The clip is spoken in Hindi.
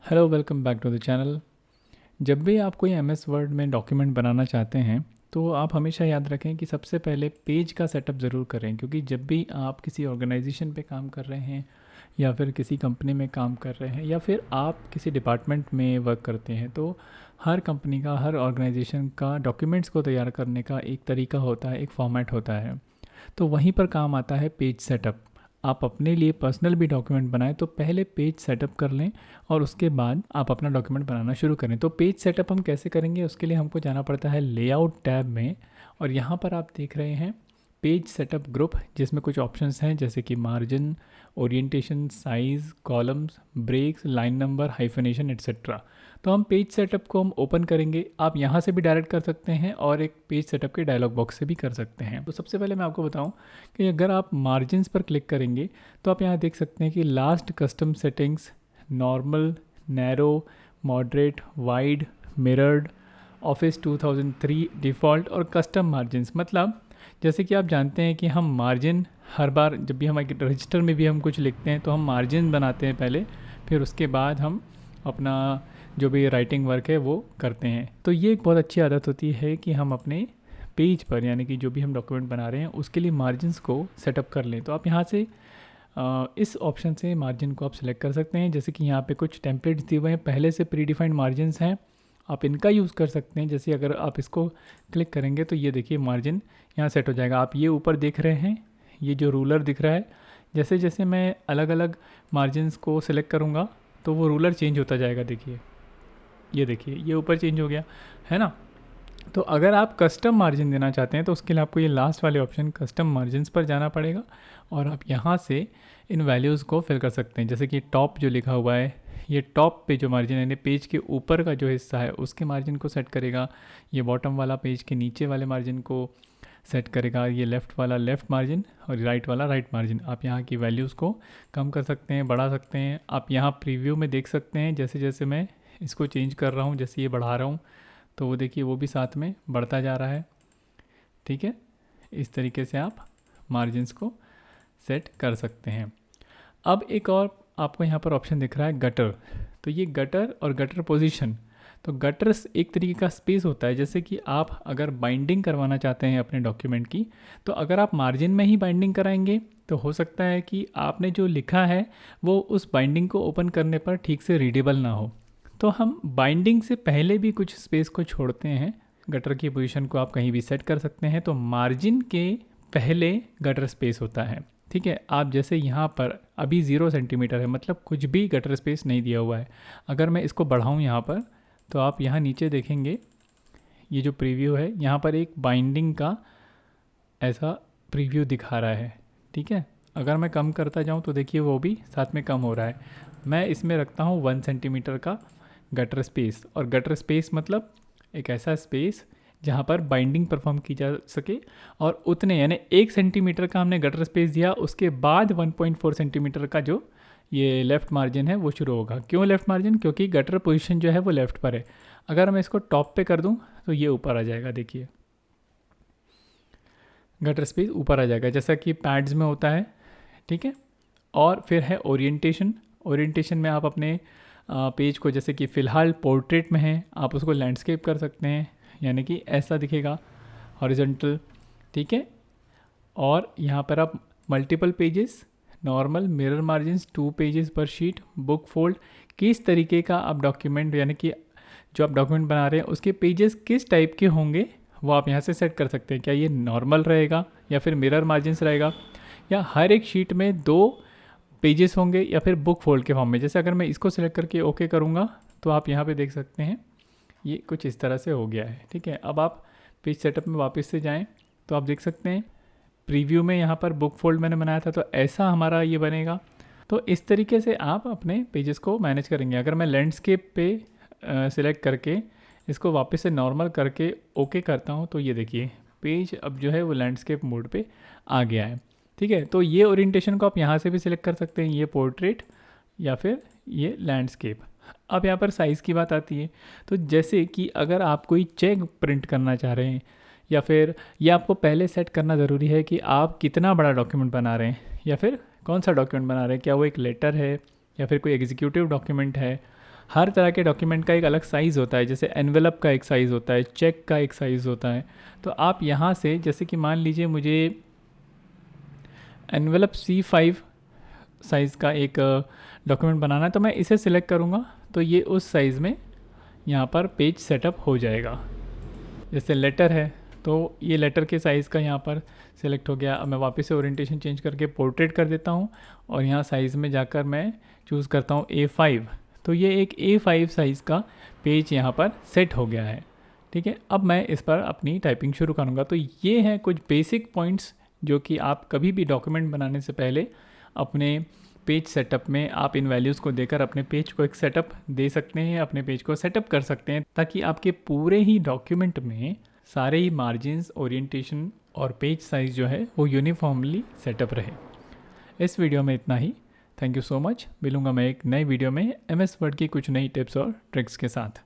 Hello, welcome back to the channel. जब भी आप कोई एमएस वर्ड में डॉक्यूमेंट बनाना चाहते हैं तो आप हमेशा याद रखें कि सबसे पहले पेज का सेटअप ज़रूर करें, क्योंकि जब भी आप किसी ऑर्गेनाइजेशन पे काम कर रहे हैं या फिर किसी कंपनी में काम कर रहे हैं या फिर आप किसी डिपार्टमेंट में वर्क करते हैं, तो हर कंपनी का, हर ऑर्गेनाइजेशन का डॉक्यूमेंट्स को तैयार करने का एक तरीका होता है, एक फॉर्मेट होता है। तो वहीं पर काम आता है पेज सेटअप। आप अपने लिए पर्सनल भी डॉक्यूमेंट बनाएं तो पहले पेज सेटअप कर लें और उसके बाद आप अपना डॉक्यूमेंट बनाना शुरू करें। तो पेज सेटअप हम कैसे करेंगे, उसके लिए हमको जाना पड़ता है लेआउट टैब में। और यहाँ पर आप देख रहे हैं पेज सेटअप ग्रुप, जिसमें कुछ ऑप्शंस हैं जैसे कि margin, orientation, size, columns, breaks, line number, hyphenation etcetera. तो हम पेज सेटअप को हम ओपन करेंगे। आप यहाँ से भी डायरेक्ट कर सकते हैं और एक पेज सेटअप के डायलॉग बॉक्स से भी कर सकते हैं। तो सबसे पहले मैं आपको बताऊँ कि अगर आप मार्जिन्स पर क्लिक करेंगे तो आप यहाँ देख सकते हैं कि last custom settings, normal, narrow, moderate, wide, mirrored, office 2003, default और कस्टम मार्जिन्स। मतलब जैसे कि आप जानते हैं कि हम मार्जिन हर बार जब भी हम एक रजिस्टर में भी हम कुछ लिखते हैं तो हम मार्जिन बनाते हैं पहले, फिर उसके बाद हम अपना जो भी राइटिंग वर्क है वो करते हैं। तो ये एक बहुत अच्छी आदत होती है कि हम अपने पेज पर, यानी कि जो भी हम डॉक्यूमेंट बना रहे हैं उसके लिए मार्जिन्स को सेटअप कर लें। तो आप यहाँ से इस ऑप्शन से मार्जिन को आप सिलेक्ट कर सकते हैं। जैसे कि यहाँ पे कुछ टेम्पलेट्स दिए हुए हैं, पहले से प्री डिफाइंड मार्जिन्स हैं, आप इनका यूज़ कर सकते हैं। जैसे अगर आप इसको क्लिक करेंगे तो ये देखिए मार्जिन यहाँ सेट हो जाएगा। आप ये ऊपर देख रहे हैं, ये जो रूलर दिख रहा है, जैसे जैसे मैं अलग अलग मार्जिन्स को सिलेक्ट करूँगा तो वो रूलर चेंज होता जाएगा। देखिए, ये देखिए, ये ऊपर चेंज हो गया है ना। तो अगर आप कस्टम मार्जिन देना चाहते हैं तो उसके लिए आपको ये लास्ट वाले ऑप्शन कस्टम मार्जिन्स पर जाना पड़ेगा और आप यहाँ से इन वैल्यूज़ को फिल कर सकते हैं। जैसे कि टॉप जो लिखा हुआ है, ये टॉप पे जो मार्जिन यानी पेज के ऊपर का जो हिस्सा है उसके मार्जिन को सेट करेगा। ये बॉटम वाला पेज के नीचे वाले मार्जिन को सेट करेगा। ये लेफ़्ट वाला लेफ़्ट मार्जिन और राइट वाला राइट मार्जिन। आप यहाँ की वैल्यूज़ को कम कर सकते हैं, बढ़ा सकते हैं। आप यहाँ प्रीव्यू में देख सकते हैं, जैसे जैसे मैं इसको चेंज कर रहा हूँ, जैसे ये बढ़ा रहा हूँ तो वो देखिए वो भी साथ में बढ़ता जा रहा है। ठीक है, इस तरीके से आप मार्जिन्स को सेट कर सकते हैं। अब एक और आपको यहाँ पर ऑप्शन दिख रहा है गटर। तो ये गटर और गटर पोजीशन, तो गटर एक तरीके का स्पेस होता है। जैसे कि आप अगर बाइंडिंग करवाना चाहते हैं अपने डॉक्यूमेंट की, तो अगर आप मार्जिन में ही बाइंडिंग कराएंगे तो हो सकता है कि आपने जो लिखा है वो उस बाइंडिंग को ओपन करने पर ठीक से रीडेबल ना हो। तो हम बाइंडिंग से पहले भी कुछ स्पेस को छोड़ते हैं। गटर की पोजीशन को आप कहीं भी सेट कर सकते हैं। तो मार्जिन के पहले गटर स्पेस होता है। ठीक है, आप जैसे यहाँ पर अभी 0 सेंटीमीटर है, मतलब कुछ भी गटर स्पेस नहीं दिया हुआ है। अगर मैं इसको बढ़ाऊँ यहाँ पर तो आप यहाँ नीचे देखेंगे, ये जो प्रीव्यू है यहाँ पर एक बाइंडिंग का ऐसा प्रीव्यू दिखा रहा है। ठीक है, अगर मैं कम करता जाऊँ तो देखिए वो भी साथ में कम हो रहा है। मैं इसमें रखता हूँ 1 सेंटीमीटर का गटर स्पेस। और गटर स्पेस मतलब एक ऐसा स्पेस जहाँ पर बाइंडिंग परफॉर्म की जा सके, और उतने यानी 1 सेंटीमीटर का हमने गटर स्पेस दिया, उसके बाद 1.4 सेंटीमीटर का जो ये लेफ़्ट मार्जिन है वो शुरू होगा। क्यों लेफ़्ट मार्जिन? क्योंकि गटर पोजीशन जो है वो लेफ़्ट पर है। अगर मैं इसको टॉप पे कर दूं तो ये ऊपर आ जाएगा। देखिए गटर स्पेस ऊपर आ जाएगा जैसा कि पैड्स में होता है। ठीक है, और फिर है ओरिएंटेशन। ओरिएंटेशन में आप अपने पेज को, जैसे कि फ़िलहाल पोर्ट्रेट में है, आप उसको लैंडस्केप कर सकते हैं, यानी कि ऐसा दिखेगा हॉरिजॉन्टल। ठीक है, और यहाँ पर आप multiple pages, normal, mirror margins, 2 pages पर शीट, बुक फोल्ड, किस तरीके का आप डॉक्यूमेंट, यानी कि जो आप डॉक्यूमेंट बना रहे हैं उसके पेजेस किस टाइप के होंगे वो आप यहाँ से सेट कर सकते हैं। क्या ये नॉर्मल रहेगा या फिर मिरर मार्जिन्स रहेगा, या हर एक शीट में 2 पेजेस होंगे, या फिर बुक फोल्ड के फॉर्म में। जैसे अगर मैं इसको सिलेक्ट करके ओके करूँगा तो आप यहाँ पे देख सकते हैं ये कुछ इस तरह से हो गया है। ठीक है, अब आप पेज सेटअप में वापस से जाएं तो आप देख सकते हैं प्रीव्यू में यहाँ पर बुक फोल्ड मैंने बनाया था तो ऐसा हमारा ये बनेगा। तो इस तरीके से आप अपने पेजेस को मैनेज करेंगे। अगर मैं लैंडस्केप पे सिलेक्ट करके इसको वापस से नॉर्मल करके ओके करता हूँ तो ये देखिए पेज अब जो है वो लैंडस्केप मोड पे आ गया है। ठीक है, तो ये ओरिएंटेशन को आप यहाँ से भी सिलेक्ट कर सकते हैं, ये पोर्ट्रेट या फिर ये लैंडस्केप। अब यहाँ पर साइज़ की बात आती है। तो जैसे कि अगर आप कोई चेक प्रिंट करना चाह रहे हैं, या फिर ये आपको पहले सेट करना ज़रूरी है कि आप कितना बड़ा डॉक्यूमेंट बना रहे हैं या फिर कौन सा डॉक्यूमेंट बना रहे हैं, क्या वो एक लेटर है या फिर कोई एग्जीक्यूटिव डॉक्यूमेंट है, हर तरह के डॉक्यूमेंट का एक अलग साइज़ होता है, जैसे एनवेलप का एक साइज़ होता है, चेक का एक साइज़ होता है। तो आप यहाँ से जैसे कि मान लीजिए मुझे एनवेलप C5 साइज़ का एक डॉक्यूमेंट बनाना है, तो मैं इसे सिलेक्ट करूँगा तो ये उस साइज़ में यहाँ पर पेज सेटअप हो जाएगा। जैसे लेटर है तो ये लेटर के साइज़ का यहाँ पर सिलेक्ट हो गया। अब मैं वापस से ओरिएंटेशन चेंज करके पोर्ट्रेट कर देता हूँ और यहाँ साइज़ में जाकर मैं चूज़ करता हूँ A5। तो ये एक A5 साइज़ का पेज यहाँ पर सेट हो गया है। ठीक है, अब मैं इस पर अपनी टाइपिंग शुरू करूँगा। तो ये हैं कुछ बेसिक पॉइंट्स जो कि आप कभी भी डॉक्यूमेंट बनाने से पहले अपने पेज सेटअप में आप इन वैल्यूज़ को देकर अपने पेज को एक सेटअप दे सकते हैं, अपने पेज को सेटअप कर सकते हैं, ताकि आपके पूरे ही डॉक्यूमेंट में सारे ही मार्जिन्स, ओरिएंटेशन और पेज साइज़ जो है वो यूनिफॉर्मली सेटअप रहे। इस वीडियो में इतना ही। Thank you so much. मिलूँगा मैं एक नई वीडियो में MS वर्ड की कुछ नई टिप्स और ट्रिक्स के साथ।